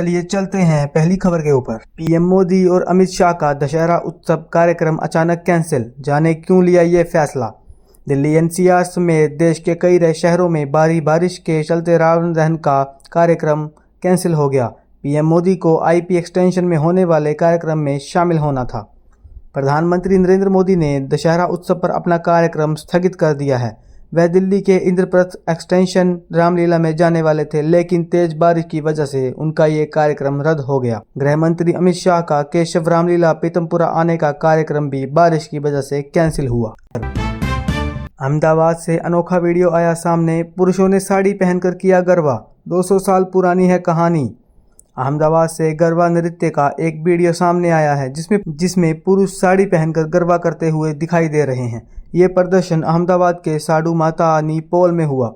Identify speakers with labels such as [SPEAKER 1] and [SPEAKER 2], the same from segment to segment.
[SPEAKER 1] चलिए चलते हैं पहली खबर के ऊपर। पीएम मोदी और अमित शाह का दशहरा उत्सव कार्यक्रम अचानक कैंसिल, जाने क्यों लिया ये फैसला। दिल्ली एनसीआर समेत देश के कई शहरों में भारी बारिश के चलते रावण दहन का कार्यक्रम कैंसिल हो गया। पीएम मोदी को आईपी एक्सटेंशन में होने वाले कार्यक्रम में शामिल होना था। प्रधानमंत्री नरेंद्र मोदी ने दशहरा उत्सव पर अपना कार्यक्रम स्थगित कर दिया है। वह दिल्ली के इंद्रप्रस्थ एक्सटेंशन रामलीला में जाने वाले थे, लेकिन तेज बारिश की वजह से उनका ये कार्यक्रम रद्द हो गया। गृह मंत्री अमित शाह का केशव रामलीला पीतमपुरा आने का कार्यक्रम भी बारिश की वजह से कैंसिल हुआ। अहमदाबाद से अनोखा वीडियो आया सामने, पुरुषों ने साड़ी पहनकर किया गरबा। 200 साल पुरानी है कहानी। अहमदाबाद से गरबा नृत्य का एक वीडियो सामने आया है जिसमें पुरुष साड़ी पहनकर गरबा करते हुए दिखाई दे रहे हैं। ये प्रदर्शन अहमदाबाद के साडू माता नी पॉल में हुआ।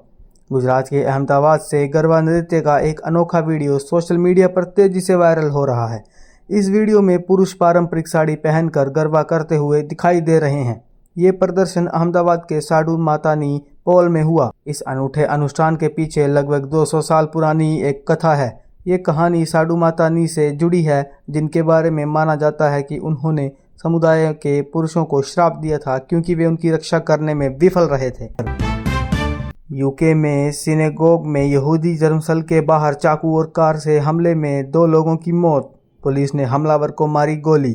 [SPEAKER 1] गुजरात के अहमदाबाद से गरबा नृत्य का एक अनोखा वीडियो सोशल मीडिया पर तेजी से वायरल हो रहा है। इस वीडियो में पुरुष पारंपरिक साड़ी पहनकर गरबा करते हुए दिखाई दे रहे हैं। ये प्रदर्शन अहमदाबाद के साडू माता नी पॉल में हुआ। इस अनूठे अनुष्ठान के पीछे लगभग 200 साल पुरानी एक कथा है। ये कहानी साडू माता नी से जुड़ी है, जिनके बारे में माना जाता है कि उन्होंने समुदाय के पुरुषों को श्राप दिया था क्योंकि वे उनकी रक्षा करने में विफल रहे थे। यूके में सिनेगोग में यहूदी धर्मस्थल के बाहर चाकू और कार से हमले में 2 लोगों की मौत। पुलिस ने हमलावर को मारी गोली।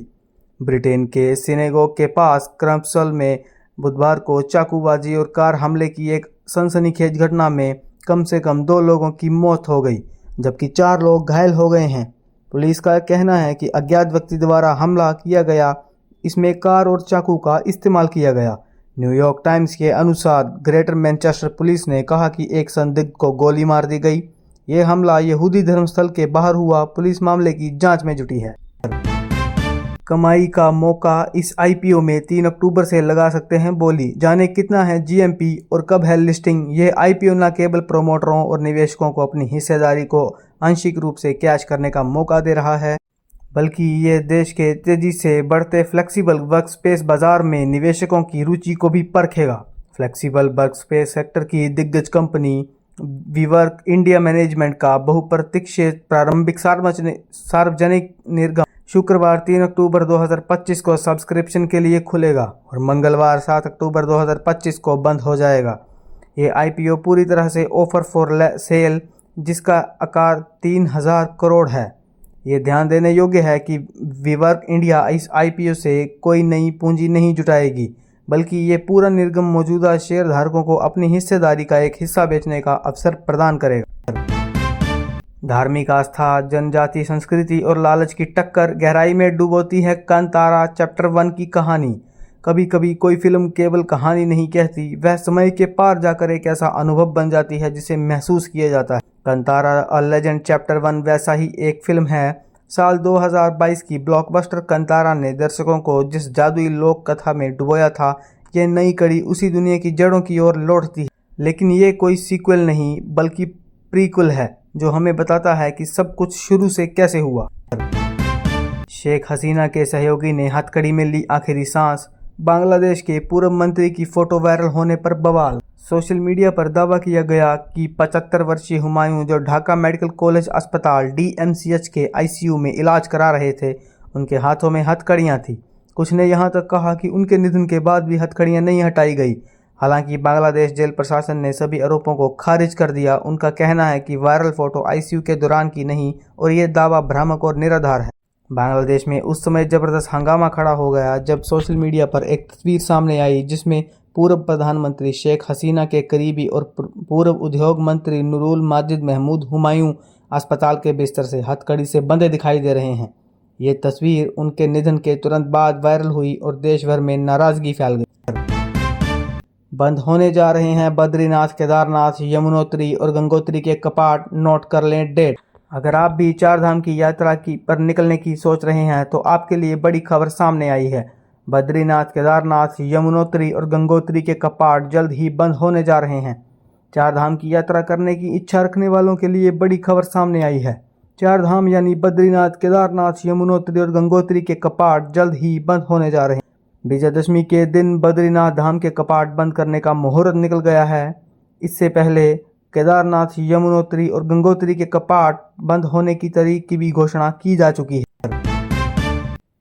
[SPEAKER 1] ब्रिटेन के सिनेगोग के पास क्रम्पसल में बुधवार को चाकूबाजी और कार हमले की एक सनसनीखेज घटना में कम से कम 2 लोगों की मौत हो गई, जबकि 4 लोग घायल हो गए हैं। पुलिस का कहना है कि अज्ञात व्यक्ति द्वारा हमला किया गया, इसमें कार और चाकू का इस्तेमाल किया गया। न्यूयॉर्क टाइम्स के अनुसार ग्रेटर मैनचेस्टर पुलिस ने कहा कि एक संदिग्ध को गोली मार दी गई। ये हमला यहूदी धर्मस्थल के बाहर हुआ। पुलिस मामले की जांच में जुटी है। कमाई का मौका, इस आईपीओ में 3 अक्टूबर से लगा सकते हैं बोली। जाने कितना है जीएमपी और कब है लिस्टिंग। ये आईपीओ न केवल प्रोमोटरों और निवेशकों को अपनी हिस्सेदारी को आंशिक रूप से कैश करने का मौका दे रहा है, बल्कि ये देश के तेजी से बढ़ते फ्लेक्सिबल वर्कस्पेस बाजार में निवेशकों की रुचि को भी परखेगा। फ्लेक्सिबल वर्कस्पेस सेक्टर की दिग्गज कंपनी वीवर्क इंडिया मैनेजमेंट का बहुप्रतीक्षित प्रारंभिक सार्वजनिक निर्गम शुक्रवार 3 अक्टूबर 2025 को सब्सक्रिप्शन के लिए खुलेगा और मंगलवार 7 अक्टूबर 2025 को बंद हो जाएगा। ये आईपीओ पूरी तरह से ऑफर फॉर सेल, जिसका आकार 3000 करोड़ है। ये ध्यान देने योग्य है कि वीवर्क इंडिया इस आईपीओ से कोई नई पूंजी नहीं जुटाएगी, बल्कि ये पूरा निर्गम मौजूदा शेयरधारकों को अपनी हिस्सेदारी का एक हिस्सा बेचने का अवसर प्रदान करेगा। धार्मिक आस्था, जनजातीय संस्कृति और लालच की टक्कर गहराई में डुबोती है कांतारा चैप्टर 1 की कहानी। कभी कभी कोई फिल्म केवल कहानी नहीं कहती, वह समय के पार जाकर एक ऐसा अनुभव बन जाती है जिसे महसूस किया जाता है। कांतारा अ लेजेंड चैप्टर 1 वैसा ही एक फिल्म है। साल 2022 की ब्लॉकबस्टर कांतारा ने दर्शकों को जिस जादुई लोक कथा में डुबोया था, यह नई कड़ी उसी दुनिया की जड़ों की ओर लौटती है। लेकिन ये कोई सीक्वल नहीं, बल्कि प्रीक्वल है, जो हमें बताता है कि सब कुछ शुरू से कैसे हुआ। शेख हसीना के सहयोगी ने हथकड़ी में ली आखिरी सांस। बांग्लादेश के पूर्व मंत्री की फोटो वायरल होने पर बवाल। सोशल मीडिया पर दावा किया गया कि 75 वर्षीय हुमायूं, जो ढाका मेडिकल कॉलेज अस्पताल डीएमसीएच के आईसीयू में इलाज करा रहे थे, उनके हाथों में हथकड़ियां थी। कुछ ने यहां तक कहा कि उनके निधन के बाद भी हथकड़ियां नहीं हटाई गई। हालांकि बांग्लादेश जेल प्रशासन ने सभी आरोपों को खारिज कर दिया। उनका कहना है कि वायरल फोटो आईसीयू के दौरान की नहीं और ये दावा भ्रामक और निराधार है। बांग्लादेश में उस समय जबरदस्त हंगामा खड़ा हो गया जब सोशल मीडिया पर एक तस्वीर सामने आई जिसमें पूर्व प्रधानमंत्री शेख हसीना के करीबी और पूर्व उद्योग मंत्री नूरुल माजिद महमूद हुमायूं अस्पताल के बिस्तर से हथकड़ी से बंधे दिखाई दे रहे हैं। ये तस्वीर उनके निधन के तुरंत बाद वायरल हुई और देश भर में नाराजगी फैल गई। बंद होने जा रहे हैं बद्रीनाथ, केदारनाथ, यमुनोत्री और गंगोत्री के कपाट। नोट कर लें डेट। अगर आप भी 4 धाम की यात्रा पर निकलने की सोच रहे हैं तो आपके लिए बड़ी खबर सामने आई है। बद्रीनाथ, केदारनाथ, यमुनोत्री और गंगोत्री के कपाट जल्द ही बंद होने जा रहे हैं। 4 धाम की यात्रा करने की इच्छा रखने वालों के लिए बड़ी खबर सामने आई है। 4 धाम यानी बद्रीनाथ, केदारनाथ, यमुनोत्री और गंगोत्री के कपाट जल्द ही बंद होने जा रहे हैं। विजयदशमी के दिन बद्रीनाथ धाम के कपाट बंद करने का मुहूर्त निकल गया है। इससे पहले केदारनाथ, यमुनोत्री और गंगोत्री के कपाट बंद होने की तारीख की भी घोषणा की जा चुकी है।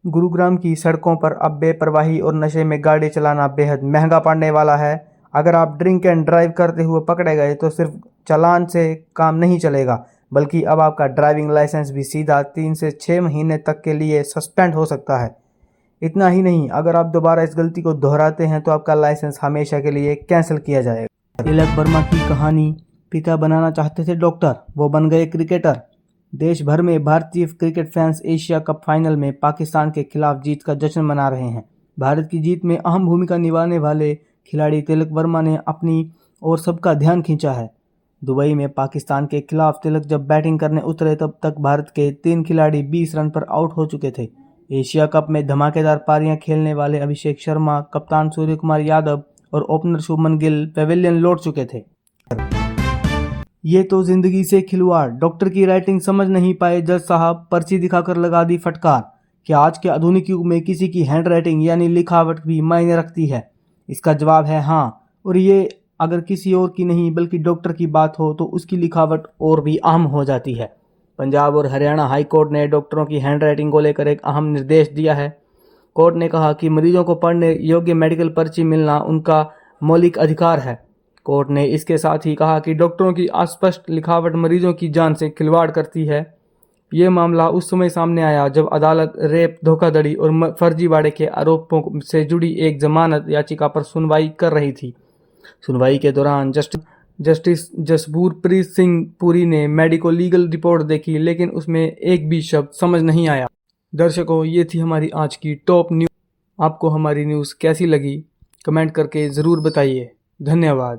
[SPEAKER 1] गुरुग्राम की सड़कों पर अब बेपरवाही और नशे में गाड़ी चलाना बेहद महंगा पड़ने वाला है। अगर आप ड्रिंक एंड ड्राइव करते हुए पकड़े गए तो सिर्फ चालान से काम नहीं चलेगा, बल्कि अब आपका ड्राइविंग लाइसेंस भी सीधा 3 से 6 महीने तक के लिए सस्पेंड हो सकता है। इतना ही नहीं, अगर आप दोबारा इस गलती को दोहराते हैं तो आपका लाइसेंस हमेशा के लिए कैंसिल किया जाएगा। तिलक वर्मा की कहानी, पिता बनाना चाहते थे डॉक्टर, वो बन गए क्रिकेटर। देश भर में भारतीय cricket fans Asia cup final में पाकिस्तान के खिलाफ जीत का जश्न मना रहे हैं। भारत की जीत में अहम भूमिका निभाने वाले खिलाड़ी तिलक वर्मा ने अपनी और सबका ध्यान खींचा है। दुबई में पाकिस्तान के खिलाफ तिलक जब बैटिंग करने उतरे तब तक भारत के 3 खिलाड़ी 20 रन पर आउट हो चुके थे। एशिया कप में धमाकेदार पारियां खेलने वाले अभिषेक शर्मा, कप्तान सूर्य कुमार यादव और ओपनर शुभमन गिल पेविलियन लौट चुके थे। ये तो जिंदगी से खिलवाड़, डॉक्टर की राइटिंग समझ नहीं पाए जज साहब, पर्ची दिखाकर लगा दी फटकार। क्या आज के आधुनिक युग में किसी की हैंड राइटिंग यानी लिखावट भी मायने रखती है? इसका जवाब है हाँ, और ये अगर किसी और की नहीं बल्कि डॉक्टर की बात हो तो उसकी लिखावट और भी अहम हो जाती है। पंजाब और हरियाणा हाई कोर्ट ने डॉक्टरों की हैंड राइटिंग को लेकर एक अहम निर्देश दिया है। कोर्ट ने कहा कि मरीजों को पढ़ने योग्य मेडिकल पर्ची मिलना उनका मौलिक अधिकार है। कोर्ट ने इसके साथ ही कहा कि डॉक्टरों की अस्पष्ट लिखावट मरीजों की जान से खिलवाड़ करती है। ये मामला उस समय सामने आया जब अदालत रेप, धोखाधड़ी और फर्जीवाड़े के आरोपों से जुड़ी एक जमानत याचिका पर सुनवाई कर रही थी। सुनवाई के दौरान जस्टिस जसबूरप्रीत सिंह पुरी ने मेडिको लीगल रिपोर्ट देखी, लेकिन उसमें एक भी शब्द समझ नहीं आया। दर्शकों, ये थी हमारी आज की टॉप न्यूज़। आपको हमारी न्यूज़ कैसी लगी कमेंट करके ज़रूर बताइए। धन्यवाद।